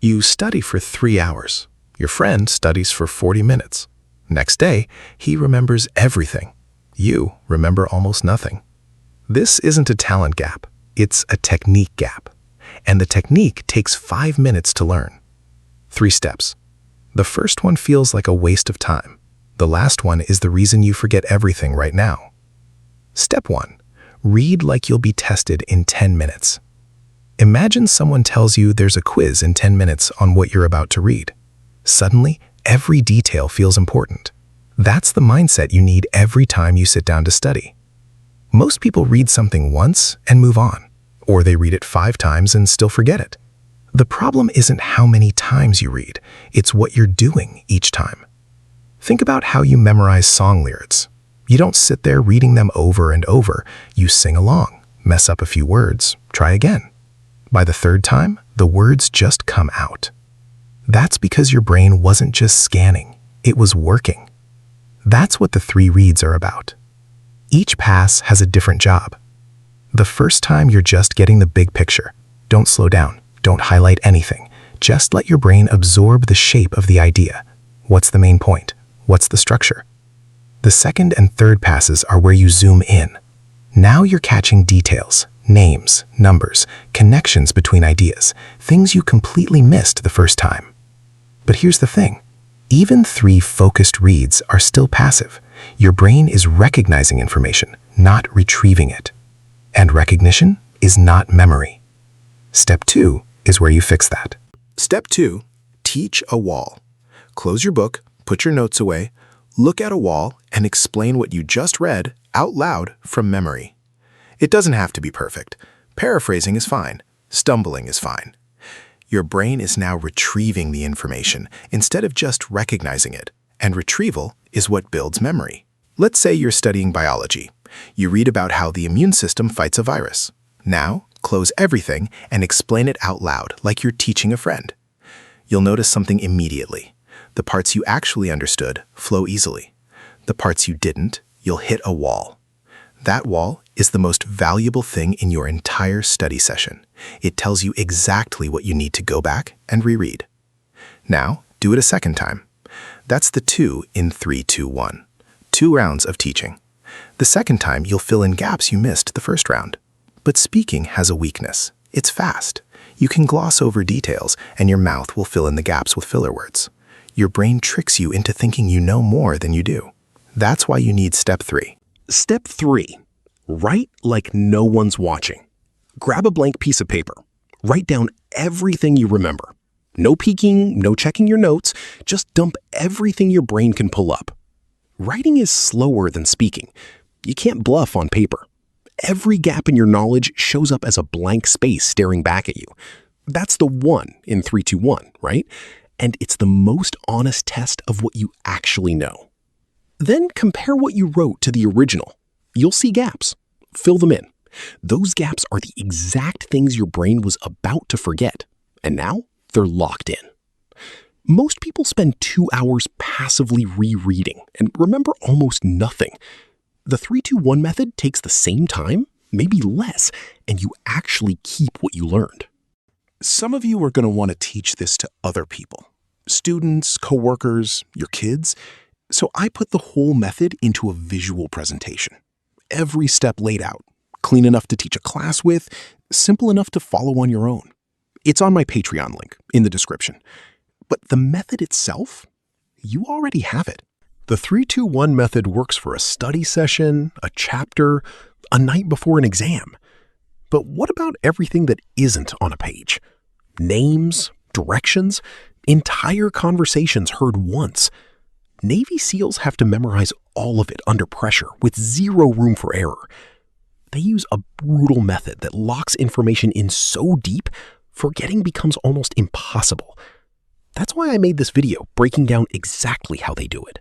You study for 3 hours. Your friend studies for 40 minutes. Next day, he remembers everything. You remember almost nothing. This isn't a talent gap. It's a technique gap. And the technique takes 5 minutes to learn. 3 steps. The first one feels like a waste of time. The last one is the reason you forget everything right now. Step 1. Read like you'll be tested in 10 minutes. Imagine someone tells you there's a quiz in 10 minutes on what you're about to read. Suddenly, every detail feels important. That's the mindset you need every time you sit down to study. Most people read something once and move on, or they read it 5 times and still forget it. The problem isn't how many times you read, it's what you're doing each time. Think about how you memorize song lyrics. You don't sit there reading them over and over. You sing along, mess up a few words, try again. By the 3rd time, the words just come out. That's because your brain wasn't just scanning, it was working. That's what the 3 reads are about. Each pass has a different job. The first time you're just getting the big picture. Don't slow down, don't highlight anything. Just let your brain absorb the shape of the idea. What's the main point? What's the structure? The 2nd and 3rd passes are where you zoom in. Now you're catching details, names, numbers, connections between ideas, things you completely missed the first time. But here's the thing. Even 3 focused reads are still passive. Your brain is recognizing information, not retrieving it. And recognition is not memory. Step 2 is where you fix that. Step 2, teach a wall. Close your book, put your notes away, look at a wall, and explain what you just read out loud from memory. It doesn't have to be perfect. Paraphrasing is fine. Stumbling is fine. Your brain is now retrieving the information instead of just recognizing it, and retrieval is what builds memory. Let's say you're studying biology. You read about how the immune system fights a virus. Now, close everything and explain it out loud like you're teaching a friend. You'll notice something immediately. The parts you actually understood flow easily. The parts you didn't, you'll hit a wall. That wall is the most valuable thing in your entire study session. It tells you exactly what you need to go back and reread. Now, do it a 2nd time. That's the 2 in 3-2-1. 2 rounds of teaching. The 2nd time, you'll fill in gaps you missed the 1st round. But speaking has a weakness. It's fast. You can gloss over details, and your mouth will fill in the gaps with filler words. Your brain tricks you into thinking you know more than you do. That's why you need Step 3. Step 3. Write like no one's watching. Grab a blank piece of paper. Write down everything you remember. No peeking, no checking your notes. Just dump everything your brain can pull up. Writing is slower than speaking. You can't bluff on paper. Every gap in your knowledge shows up as a blank space staring back at you. That's the 1 in 3-2-1, right? And it's the most honest test of what you actually know. Then compare what you wrote to the original. You'll see gaps. Fill them in. Those gaps are the exact things your brain was about to forget, and now they're locked in. Most people spend 2 hours passively rereading and remember almost nothing. The 3-2-1 method takes the same time, maybe less, and you actually keep what you learned. Some of you are going to want to teach this to other people. Students, coworkers, your kids. So I put the whole method into a visual presentation. Every step laid out, clean enough to teach a class with, simple enough to follow on your own. It's on my Patreon link in the description. But the method itself, you already have it. The 3-2-1 method works for a study session, a chapter, a night before an exam. But what about everything that isn't on a page? Names, directions, entire conversations heard once. Navy SEALs have to memorize all of it under pressure with 0 room for error. They use a brutal method that locks information in so deep, forgetting becomes almost impossible. That's why I made this video breaking down exactly how they do it.